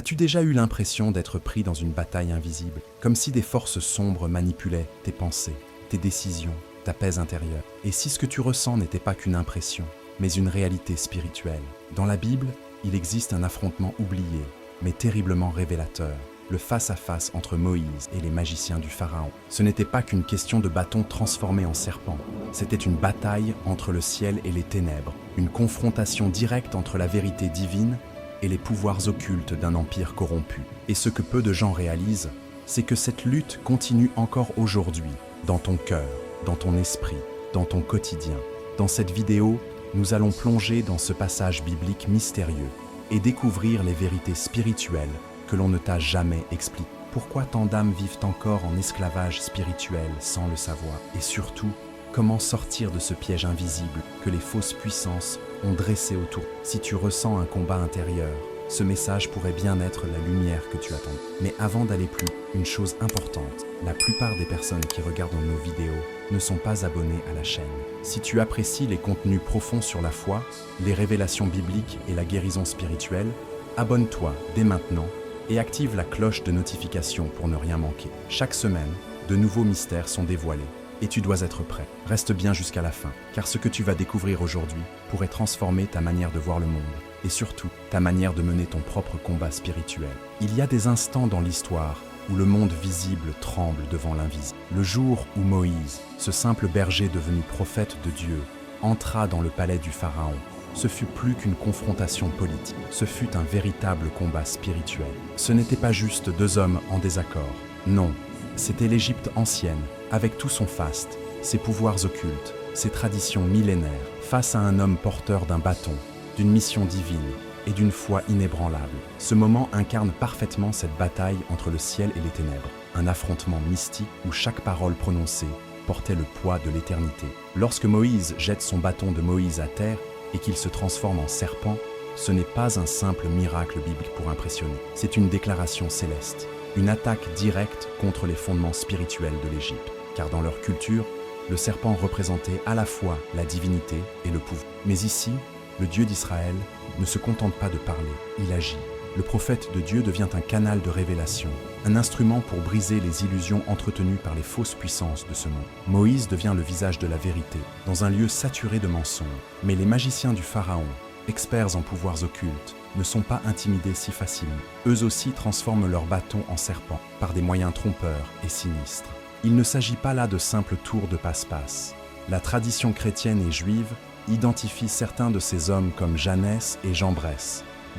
As-tu déjà eu l'impression d'être pris dans une bataille invisible, comme si des forces sombres manipulaient tes pensées, tes décisions, ta paix intérieure? Et si ce que tu ressens n'était pas qu'une impression, mais une réalité spirituelle? Dans la Bible, il existe un affrontement oublié, mais terriblement révélateur, le face-à-face entre Moïse et les magiciens du Pharaon. Ce n'était pas qu'une question de bâton transformé en serpent, c'était une bataille entre le ciel et les ténèbres, une confrontation directe entre la vérité divine et les pouvoirs occultes d'un empire corrompu. Et ce que peu de gens réalisent, c'est que cette lutte continue encore aujourd'hui, dans ton cœur, dans ton esprit, dans ton quotidien. Dans cette vidéo, nous allons plonger dans ce passage biblique mystérieux et découvrir les vérités spirituelles que l'on ne t'a jamais expliquées. Pourquoi tant d'âmes vivent encore en esclavage spirituel sans le savoir? Et surtout, comment sortir de ce piège invisible que les fausses puissances ont dressé autour? Si tu ressens un combat intérieur, ce message pourrait bien être la lumière que tu attends. Mais avant d'aller plus, une chose importante, la plupart des personnes qui regardent nos vidéos ne sont pas abonnées à la chaîne. Si tu apprécies les contenus profonds sur la foi, les révélations bibliques et la guérison spirituelle, abonne-toi dès maintenant et active la cloche de notification pour ne rien manquer. Chaque semaine, de nouveaux mystères sont dévoilés et tu dois être prêt. Reste bien jusqu'à la fin, car ce que tu vas découvrir aujourd'hui pourrait transformer ta manière de voir le monde et surtout ta manière de mener ton propre combat spirituel. Il y a des instants dans l'histoire où le monde visible tremble devant l'invisible. Le jour où Moïse, ce simple berger devenu prophète de Dieu, entra dans le palais du Pharaon, ce fut plus qu'une confrontation politique, ce fut un véritable combat spirituel. Ce n'était pas juste deux hommes en désaccord, non, c'était l'Égypte ancienne, avec tout son faste, ses pouvoirs occultes, ses traditions millénaires, face à un homme porteur d'un bâton, d'une mission divine et d'une foi inébranlable. Ce moment incarne parfaitement cette bataille entre le ciel et les ténèbres, un affrontement mystique où chaque parole prononcée portait le poids de l'éternité. Lorsque Moïse jette son bâton de Moïse à terre et qu'il se transforme en serpent, ce n'est pas un simple miracle biblique pour impressionner, c'est une déclaration céleste, une attaque directe contre les fondements spirituels de l'Égypte, car dans leur culture, le serpent représentait à la fois la divinité et le pouvoir. Mais ici, le Dieu d'Israël ne se contente pas de parler, il agit. Le prophète de Dieu devient un canal de révélation, un instrument pour briser les illusions entretenues par les fausses puissances de ce monde. Moïse devient le visage de la vérité, dans un lieu saturé de mensonges. Mais les magiciens du Pharaon, experts en pouvoirs occultes, ne sont pas intimidés si facilement. Eux aussi transforment leur bâton en serpent, par des moyens trompeurs et sinistres. Il ne s'agit pas là de simples tours de passe-passe. La tradition chrétienne et juive identifie certains de ces hommes comme Janès et Jambres,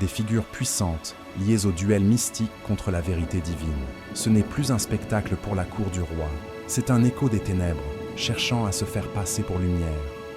des figures puissantes liées au duel mystique contre la vérité divine. Ce n'est plus un spectacle pour la cour du roi, c'est un écho des ténèbres, cherchant à se faire passer pour lumière.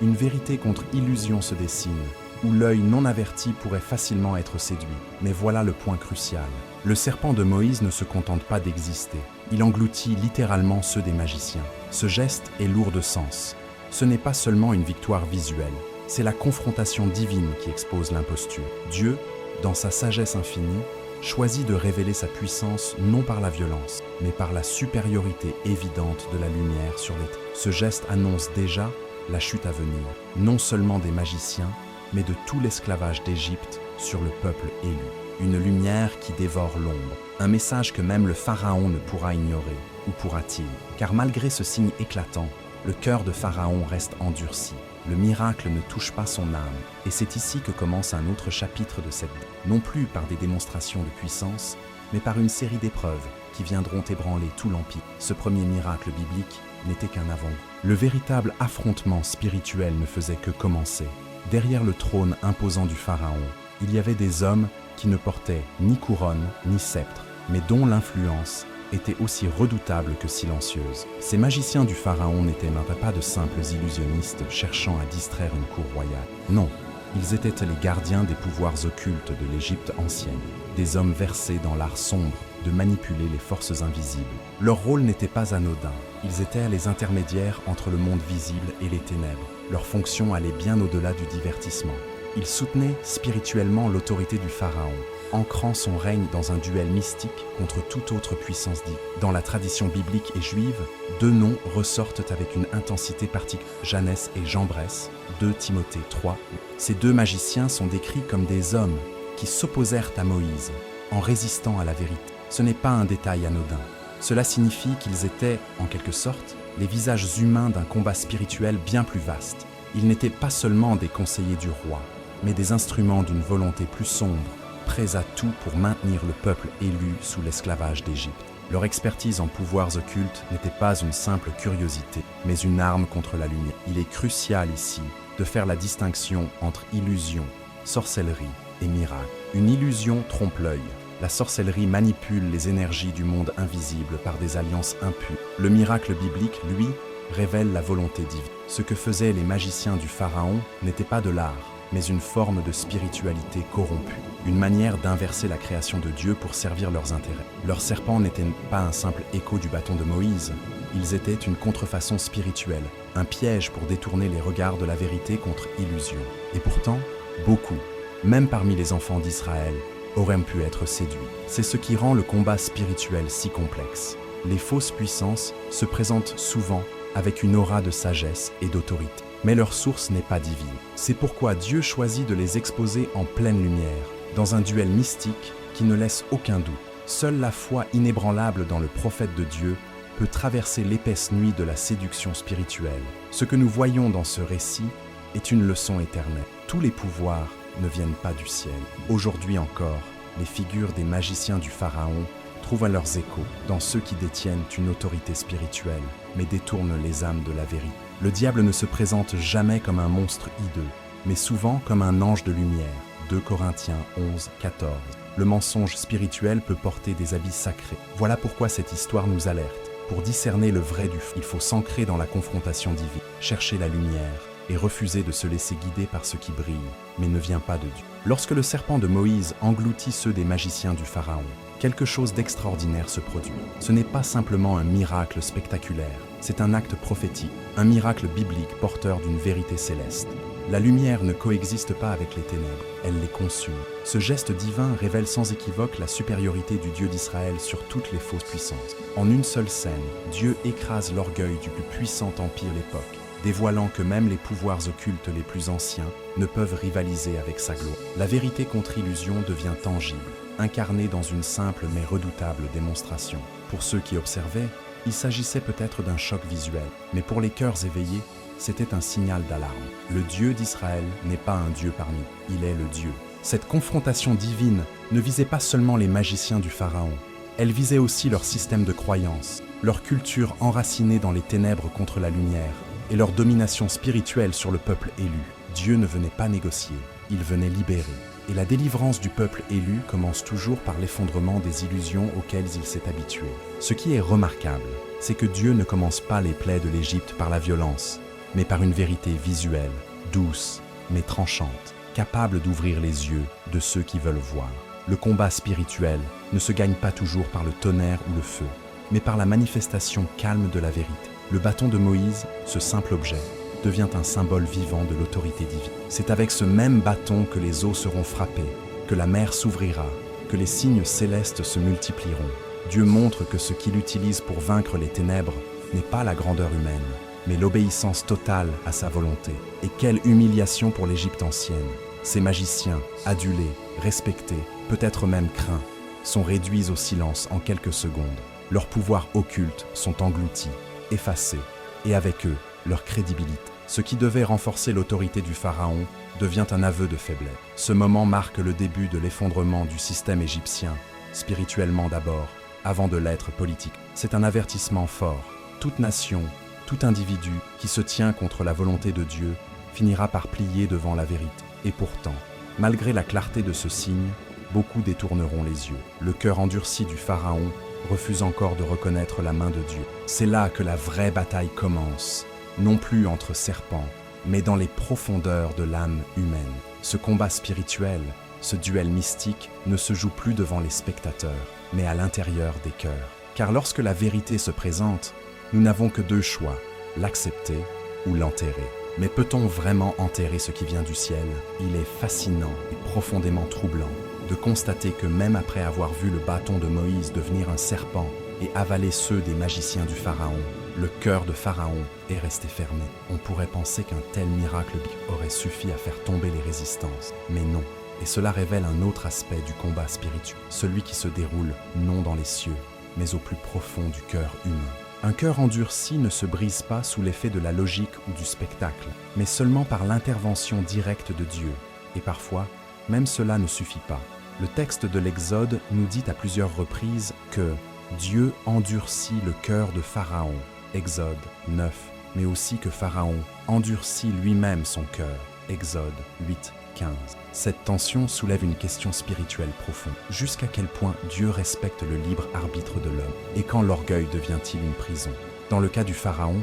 Une vérité contre illusion se dessine, où l'œil non averti pourrait facilement être séduit. Mais voilà le point crucial. Le serpent de Moïse ne se contente pas d'exister, il engloutit littéralement ceux des magiciens. Ce geste est lourd de sens. Ce n'est pas seulement une victoire visuelle, c'est la confrontation divine qui expose l'imposture. Dieu, dans sa sagesse infinie, choisit de révéler sa puissance non par la violence, mais par la supériorité évidente de la lumière sur les ténèbres. Ce geste annonce déjà la chute à venir, non seulement des magiciens, mais de tout l'esclavage d'Égypte sur le peuple élu. Une lumière qui dévore l'ombre, un message que même le Pharaon ne pourra ignorer, ou pourra-t-il? Car malgré ce signe éclatant, le cœur de Pharaon reste endurci. Le miracle ne touche pas son âme, et c'est ici que commence un autre chapitre de cette vie. Non plus par des démonstrations de puissance, mais par une série d'épreuves qui viendront ébranler tout l'Empire. Ce premier miracle biblique n'était qu'un avant-goût. Le véritable affrontement spirituel ne faisait que commencer. Derrière le trône imposant du Pharaon, il y avait des hommes qui ne portaient ni couronne ni sceptre, mais dont l'influence était aussi redoutable que silencieuse. Ces magiciens du Pharaon n'étaient pas de simples illusionnistes cherchant à distraire une cour royale. Non, ils étaient les gardiens des pouvoirs occultes de l'Égypte ancienne, des hommes versés dans l'art sombre de manipuler les forces invisibles. Leur rôle n'était pas anodin, ils étaient les intermédiaires entre le monde visible et les ténèbres. Leur fonction allait bien au-delà du divertissement. Ils soutenaient spirituellement l'autorité du Pharaon, ancrant son règne dans un duel mystique contre toute autre puissance divine. Dans la tradition biblique et juive, deux noms ressortent avec une intensité particulière, Janès et Jambres, 2 Timothée 3. Ces deux magiciens sont décrits comme des hommes qui s'opposèrent à Moïse, en résistant à la vérité. Ce n'est pas un détail anodin. Cela signifie qu'ils étaient, en quelque sorte, les visages humains d'un combat spirituel bien plus vaste. Ils n'étaient pas seulement des conseillers du roi, mais des instruments d'une volonté plus sombre, prêts à tout pour maintenir le peuple élu sous l'esclavage d'Égypte. Leur expertise en pouvoirs occultes n'était pas une simple curiosité, mais une arme contre la lumière. Il est crucial ici de faire la distinction entre illusion, sorcellerie et miracle. Une illusion trompe l'œil. La sorcellerie manipule les énergies du monde invisible par des alliances impures. Le miracle biblique, lui, révèle la volonté divine. Ce que faisaient les magiciens du Pharaon n'était pas de l'art, mais une forme de spiritualité corrompue, une manière d'inverser la création de Dieu pour servir leurs intérêts. Leurs serpents n'étaient pas un simple écho du bâton de Moïse, ils étaient une contrefaçon spirituelle, un piège pour détourner les regards de la vérité contre illusion. Et pourtant, beaucoup, même parmi les enfants d'Israël, auraient pu être séduits. C'est ce qui rend le combat spirituel si complexe. Les fausses puissances se présentent souvent avec une aura de sagesse et d'autorité. Mais leur source n'est pas divine. C'est pourquoi Dieu choisit de les exposer en pleine lumière, dans un duel mystique qui ne laisse aucun doute. Seule la foi inébranlable dans le prophète de Dieu peut traverser l'épaisse nuit de la séduction spirituelle. Ce que nous voyons dans ce récit est une leçon éternelle. Tous les pouvoirs ne viennent pas du ciel. Aujourd'hui encore, les figures des magiciens du Pharaon trouvent leurs échos dans ceux qui détiennent une autorité spirituelle, mais détournent les âmes de la vérité. Le diable ne se présente jamais comme un monstre hideux, mais souvent comme un ange de lumière. 2 Corinthiens 11, 14. Le mensonge spirituel peut porter des habits sacrés. Voilà pourquoi cette histoire nous alerte. Pour discerner le vrai du faux, il faut s'ancrer dans la confrontation divine, chercher la lumière et refuser de se laisser guider par ce qui brille, mais ne vient pas de Dieu. Lorsque le serpent de Moïse engloutit ceux des magiciens du Pharaon, quelque chose d'extraordinaire se produit. Ce n'est pas simplement un miracle spectaculaire, c'est un acte prophétique, un miracle biblique porteur d'une vérité céleste. La lumière ne coexiste pas avec les ténèbres, elle les consume. Ce geste divin révèle sans équivoque la supériorité du Dieu d'Israël sur toutes les fausses puissances. En une seule scène, Dieu écrase l'orgueil du plus puissant empire l'époque, dévoilant que même les pouvoirs occultes les plus anciens ne peuvent rivaliser avec sa gloire. La vérité contre illusion devient tangible, incarnée dans une simple mais redoutable démonstration. Pour ceux qui observaient, il s'agissait peut-être d'un choc visuel, mais pour les cœurs éveillés, c'était un signal d'alarme. Le Dieu d'Israël n'est pas un Dieu parmi nous, il est le Dieu. Cette confrontation divine ne visait pas seulement les magiciens du Pharaon, elle visait aussi leur système de croyance, leur culture enracinée dans les ténèbres contre la lumière, et leur domination spirituelle sur le peuple élu. Dieu ne venait pas négocier, il venait libérer. Et la délivrance du peuple élu commence toujours par l'effondrement des illusions auxquelles il s'est habitué. Ce qui est remarquable, c'est que Dieu ne commence pas les plaies de l'Égypte par la violence, mais par une vérité visuelle, douce, mais tranchante, capable d'ouvrir les yeux de ceux qui veulent voir. Le combat spirituel ne se gagne pas toujours par le tonnerre ou le feu, mais par la manifestation calme de la vérité. Le bâton de Moïse, ce simple objet, devient un symbole vivant de l'autorité divine. C'est avec ce même bâton que les eaux seront frappées, que la mer s'ouvrira, que les signes célestes se multiplieront. Dieu montre que ce qu'il utilise pour vaincre les ténèbres n'est pas la grandeur humaine, mais l'obéissance totale à sa volonté. Et quelle humiliation pour l'Égypte ancienne. Ces magiciens, adulés, respectés, peut-être même craints, sont réduits au silence en quelques secondes. Leurs pouvoirs occultes sont engloutis, effacés, et avec eux, leur crédibilité. Ce qui devait renforcer l'autorité du Pharaon devient un aveu de faiblesse. Ce moment marque le début de l'effondrement du système égyptien, spirituellement d'abord, avant de l'être politique. C'est un avertissement fort. Toute nation, tout individu qui se tient contre la volonté de Dieu finira par plier devant la vérité. Et pourtant, malgré la clarté de ce signe, beaucoup détourneront les yeux. Le cœur endurci du Pharaon refuse encore de reconnaître la main de Dieu. C'est là que la vraie bataille commence, non plus entre serpents, mais dans les profondeurs de l'âme humaine. Ce combat spirituel, ce duel mystique, ne se joue plus devant les spectateurs, mais à l'intérieur des cœurs. Car lorsque la vérité se présente, nous n'avons que deux choix, l'accepter ou l'enterrer. Mais peut-on vraiment enterrer ce qui vient du ciel? Il est fascinant et profondément troublant de constater que même après avoir vu le bâton de Moïse devenir un serpent et avaler ceux des magiciens du Pharaon, le cœur de Pharaon est resté fermé. On pourrait penser qu'un tel miracle aurait suffi à faire tomber les résistances. Mais non, Et cela révèle un autre aspect du combat spirituel, celui qui se déroule non dans les cieux, mais au plus profond du cœur humain. Un cœur endurci ne se brise pas sous l'effet de la logique ou du spectacle, mais seulement par l'intervention directe de Dieu. Et parfois, même cela ne suffit pas. Le texte de l'Exode nous dit à plusieurs reprises que Dieu endurcit le cœur de Pharaon, Exode 9, mais aussi que Pharaon endurcit lui-même son cœur, Exode 8, 15. Cette tension soulève une question spirituelle profonde. Jusqu'à quel point Dieu respecte le libre arbitre de l'homme? Et quand l'orgueil devient-il une prison? Dans le cas du Pharaon,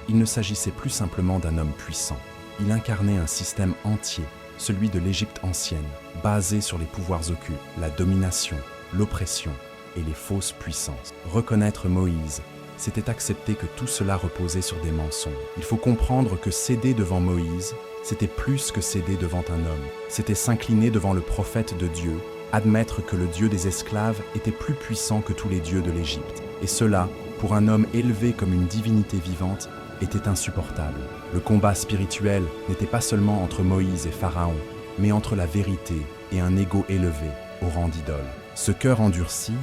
il ne s'agissait plus simplement d'un homme puissant. Il incarnait un système entier, celui de l'Égypte ancienne, basé sur les pouvoirs occultes, la domination, l'oppression et les fausses puissances. Reconnaître Moïse, c'était accepter que tout cela reposait sur des mensonges. Il faut comprendre que céder devant Moïse, c'était plus que céder devant un homme. C'était s'incliner devant le prophète de Dieu, admettre que le Dieu des esclaves était plus puissant que tous les dieux de l'Égypte. Et cela, pour un homme élevé comme une divinité vivante, était insupportable. Le combat spirituel n'était pas seulement entre Moïse et Pharaon, mais entre la vérité et un ego élevé au rang d'idole. Ce cœur endurci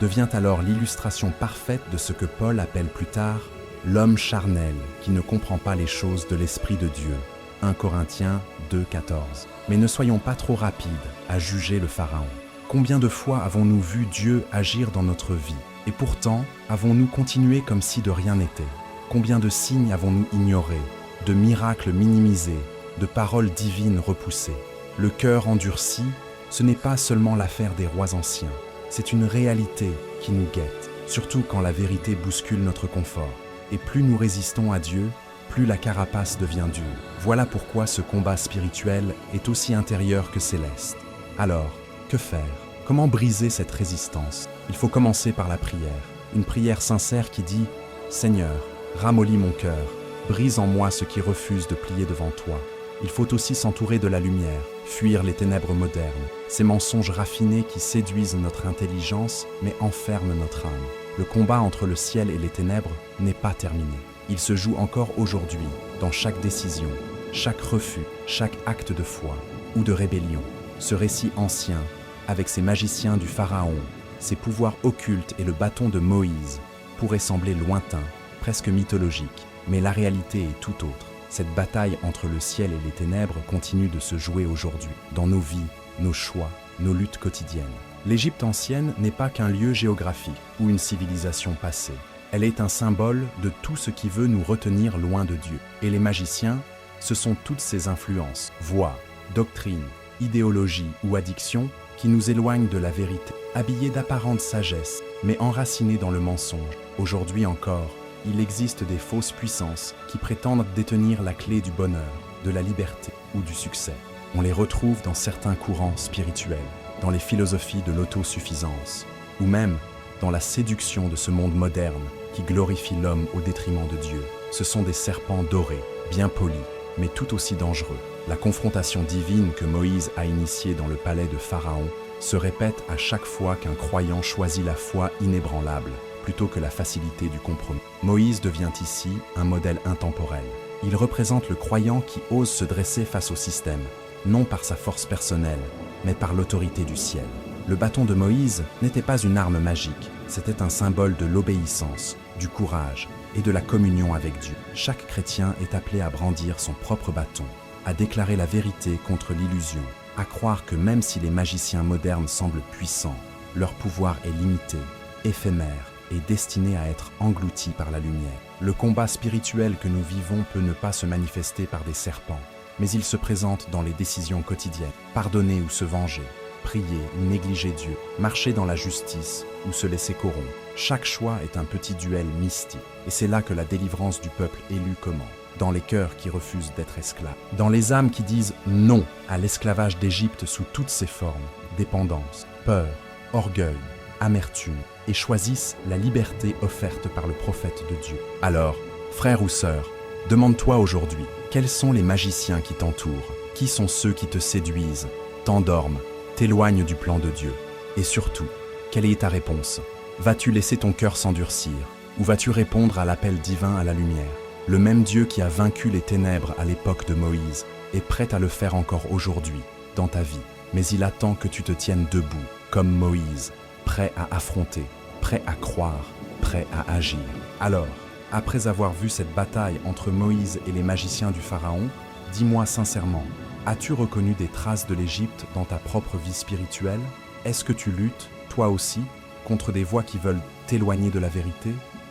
devient alors l'illustration parfaite de ce que Paul appelle plus tard l'homme charnel qui ne comprend pas les choses de l'Esprit de Dieu. 1 Corinthiens 2, 14. Mais ne soyons pas trop rapides à juger le Pharaon. Combien de fois avons-nous vu Dieu agir dans notre vie? Et pourtant, avons-nous continué comme si de rien n'était? Combien de signes avons-nous ignorés, de miracles minimisés, de paroles divines repoussées? Le cœur endurci, ce n'est pas seulement l'affaire des rois anciens, c'est une réalité qui nous guette, surtout quand la vérité bouscule notre confort. Et plus nous résistons à Dieu, plus la carapace devient dure. Voilà pourquoi ce combat spirituel est aussi intérieur que céleste. Alors, que faire? Comment briser cette résistance? Il faut commencer par la prière. Une prière sincère qui dit « Seigneur, ramollis mon cœur, brise en moi ce qui refuse de plier devant toi. » Il faut aussi s'entourer de la lumière, fuir les ténèbres modernes, ces mensonges raffinés qui séduisent notre intelligence mais enferment notre âme. Le combat entre le ciel et les ténèbres n'est pas terminé. Il se joue encore aujourd'hui, dans chaque décision, chaque refus, chaque acte de foi ou de rébellion. Ce récit ancien, avec ses magiciens du Pharaon, ses pouvoirs occultes et le bâton de Moïse, pourrait sembler lointain, presque mythologique, mais la réalité est tout autre. Cette bataille entre le ciel et les ténèbres continue de se jouer aujourd'hui, dans nos vies, nos choix, nos luttes quotidiennes. L'Égypte ancienne n'est pas qu'un lieu géographique ou une civilisation passée. Elle est un symbole de tout ce qui veut nous retenir loin de Dieu. Et les magiciens, ce sont toutes ces influences, voix, doctrines, idéologies ou addictions qui nous éloignent de la vérité, habillées d'apparente sagesse, mais enracinées dans le mensonge. Aujourd'hui encore, il existe des fausses puissances qui prétendent détenir la clé du bonheur, de la liberté ou du succès. On les retrouve dans certains courants spirituels, dans les philosophies de l'autosuffisance, ou même dans la séduction de ce monde moderne qui glorifie l'homme au détriment de Dieu. Ce sont des serpents dorés, bien polis, mais tout aussi dangereux. La confrontation divine que Moïse a initiée dans le palais de Pharaon se répète à chaque fois qu'un croyant choisit la foi inébranlable, plutôt que la facilité du compromis. Moïse devient ici un modèle intemporel. Il représente le croyant qui ose se dresser face au système, non par sa force personnelle, mais par l'autorité du ciel. Le bâton de Moïse n'était pas une arme magique, c'était un symbole de l'obéissance, du courage et de la communion avec Dieu. Chaque chrétien est appelé à brandir son propre bâton, à déclarer la vérité contre l'illusion, à croire que même si les magiciens modernes semblent puissants, leur pouvoir est limité, éphémère et destiné à être englouti par la lumière. Le combat spirituel que nous vivons peut ne pas se manifester par des serpents, mais il se présente dans les décisions quotidiennes. Pardonner ou se venger, prier ou négliger Dieu, marcher dans la justice ou se laisser corrompre. Chaque choix est un petit duel mystique, et c'est là que la délivrance du peuple élu commence. Dans les cœurs qui refusent d'être esclaves, dans les âmes qui disent non à l'esclavage d'Égypte sous toutes ses formes, dépendance, peur, orgueil, amertume, et choisissent la liberté offerte par le prophète de Dieu. Alors, frère ou sœur, demande-toi aujourd'hui, quels sont les magiciens qui t'entourent? Qui sont ceux qui te séduisent, t'endorment, t'éloignent du plan de Dieu? Et surtout, quelle est ta réponse? Vas-tu laisser ton cœur s'endurcir, ou vas-tu répondre à l'appel divin à la lumière? Le même Dieu qui a vaincu les ténèbres à l'époque de Moïse est prêt à le faire encore aujourd'hui, dans ta vie. mais il attend que tu te tiennes debout, comme Moïse, prêt à affronter, prêt à croire, prêt à agir. Alors, après avoir vu cette bataille entre Moïse et les magiciens du Pharaon, dis-moi sincèrement, as-tu reconnu des traces de l'Égypte dans ta propre vie spirituelle? Est-ce que tu luttes, toi aussi, contre des voix qui veulent t'éloigner de la vérité?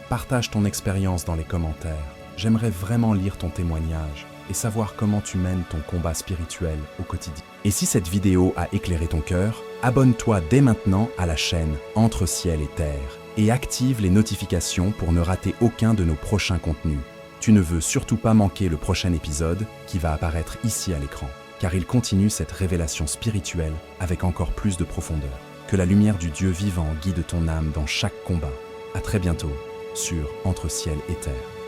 Partage ton expérience dans les commentaires. J'aimerais vraiment lire ton témoignage et savoir comment tu mènes ton combat spirituel au quotidien. Et si cette vidéo a éclairé ton cœur, abonne-toi dès maintenant à la chaîne Entre Ciel et Terre et active les notifications pour ne rater aucun de nos prochains contenus. Tu ne veux surtout pas manquer le prochain épisode qui va apparaître ici à l'écran, car il continue cette révélation spirituelle avec encore plus de profondeur. Que la lumière du Dieu vivant guide ton âme dans chaque combat. À très bientôt sur Entre Ciel et Terre.